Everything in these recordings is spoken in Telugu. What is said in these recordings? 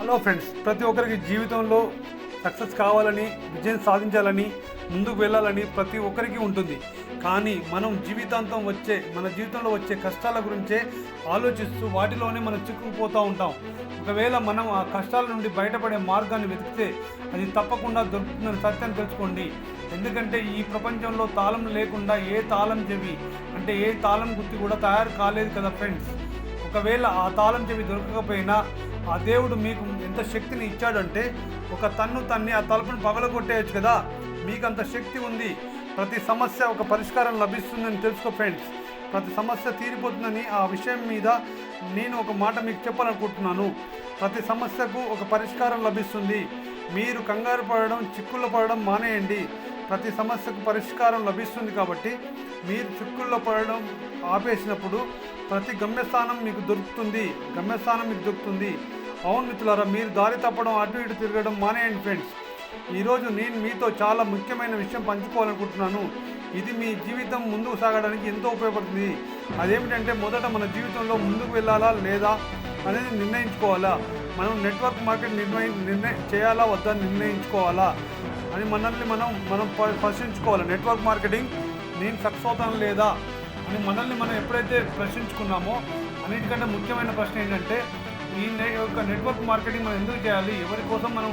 హలో ఫ్రెండ్స్, ప్రతి ఒక్కరికి జీవితంలో సక్సెస్ కావాలని, విజయం సాధించాలని, ముందుకు వెళ్ళాలని ప్రతి ఒక్కరికి ఉంటుంది. కానీ మనం మన జీవితంలో వచ్చే కష్టాల గురించే ఆలోచిస్తూ వాటిలోనే మనం చిక్కుకుపోతూ ఉంటాం. ఒకవేళ మనం ఆ కష్టాల నుండి బయటపడే మార్గాన్ని వెతికితే అది తప్పకుండా దొరుకుతుందని సత్యాన్ని తెలుసుకోండి. ఎందుకంటే ఈ ప్రపంచంలో తాళం లేకుండా ఏ తాళం చెవి అంటే ఏ తాళం గుర్తు కూడా తయారు కాలేదు కదా ఫ్రెండ్స్. ఒకవేళ ఆ తాళం చెవి దొరకకపోయినా ఆ దేవుడు మీకు ఎంత శక్తిని ఇచ్చాడంటే ఒక తన్ని ఆ తలుపును పగలగొట్టేయచ్చు కదా. మీకు అంత శక్తి ఉంది. ప్రతి సమస్య ఒక పరిష్కారం లభిస్తుందని తెలుసుకో ఫ్రెండ్స్. ప్రతి సమస్య తీరిపోతుందని ఆ విషయం మీద నేను ఒక మాట మీకు చెప్పాలనుకుంటున్నాను. ప్రతి సమస్యకు ఒక పరిష్కారం లభిస్తుంది. మీరు కంగారు పడడం, చిక్కుల్లో పడడం మానేయండి. ప్రతి సమస్యకు పరిష్కారం లభిస్తుంది కాబట్టి మీరు చిక్కుల్లో పడడం ఆపేసినప్పుడు ప్రతి గమ్యస్థానం మీకు దొరుకుతుంది. అవును మిత్రులారా, మీరు దారి తప్పడం, అటు ఇటు తిరగడం మానేయండి ఫ్రెండ్స్. ఈరోజు నేను మీతో చాలా ముఖ్యమైన విషయం పంచుకోవాలనుకుంటున్నాను. ఇది మీ జీవితం ముందుకు సాగడానికి ఎంతో ఉపయోగపడుతుంది. అదేమిటంటే, మొదట మన జీవితంలో ముందుకు వెళ్ళాలా లేదా అనేది నిర్ణయించుకోవాలా. మనం నెట్వర్క్ మార్కెట్ చేయాలా వద్దా నిర్ణయించుకోవాలా అని మనం ప్రశ్నించుకోవాలి. నెట్వర్క్ మార్కెటింగ్ నేను సక్సెస్ అవుతాను లేదా అని మనం ఎప్పుడైతే ప్రశ్నించుకున్నామో, అన్నిటికంటే ముఖ్యమైన ప్రశ్న ఏంటంటే, ఈ యొక్క నెట్వర్క్ మార్కెటింగ్ మనం ఎందుకు చేయాలి, ఎవరి కోసం మనం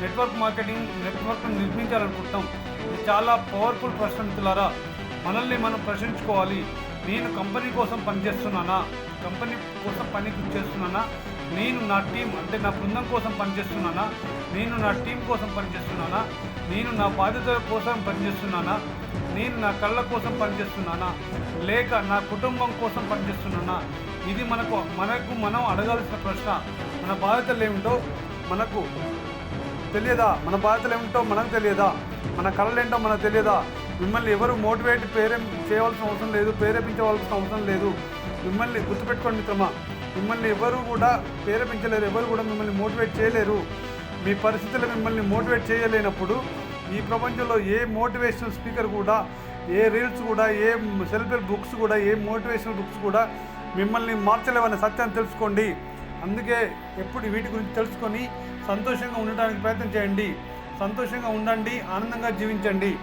నెట్వర్క్ నిర్మించాలనుకుంటాం. ఇది చాలా పవర్ఫుల్ ప్రశ్న మిత్రులారా. మనల్ని మనం ప్రశ్నించుకోవాలి. నేను కంపెనీ కోసం పనిచేస్తున్నానా, నేను నా టీం అంటే నా బృందం కోసం పనిచేస్తున్నానా, నేను నా టీం కోసం పనిచేస్తున్నానా, నేను నా బాధ్యతల కోసం పనిచేస్తున్నానా, నేను నా కళ్ళ కోసం పనిచేస్తున్నానా, లేక నా కుటుంబం కోసం పనిచేస్తున్నానా. ఇది మనం అడగాల్సిన ప్రశ్న. మన బాధ్యతలు ఏమిటో మనకు తెలియదా? మనకు తెలియదా? మన కళలు ఏంటో మనకు తెలియదా? మిమ్మల్ని ఎవరు చేయవలసిన అవసరం లేదు, ప్రేరేపించవలసిన అవసరం లేదు. మిమ్మల్ని గుర్తుపెట్టుకోండి మిత్రమా, మిమ్మల్ని ఎవరు కూడా ప్రేరేపించలేరు, ఎవరు కూడా మిమ్మల్ని మోటివేట్ చేయలేరు. మీ పరిస్థితులు మిమ్మల్ని మోటివేట్ చేయలేనప్పుడు ఈ ప్రపంచంలో ఏ మోటివేషనల్ స్పీకర్ కూడా, ఏ రీల్స్ కూడా, ఏ సెల్ఫ్ హెల్ప్ బుక్స్ కూడా, ఏ మోటివేషనల్ బుక్స్ కూడా మిమ్మల్ని మార్చలేవనే సత్యాన్ని తెలుసుకోండి. అందుకే ఎప్పుడు వీటి గురించి తెలుసుకొని సంతోషంగా ఉండడానికి ప్రయత్నం చేయండి. సంతోషంగా ఉండండి, ఆనందంగా జీవించండి.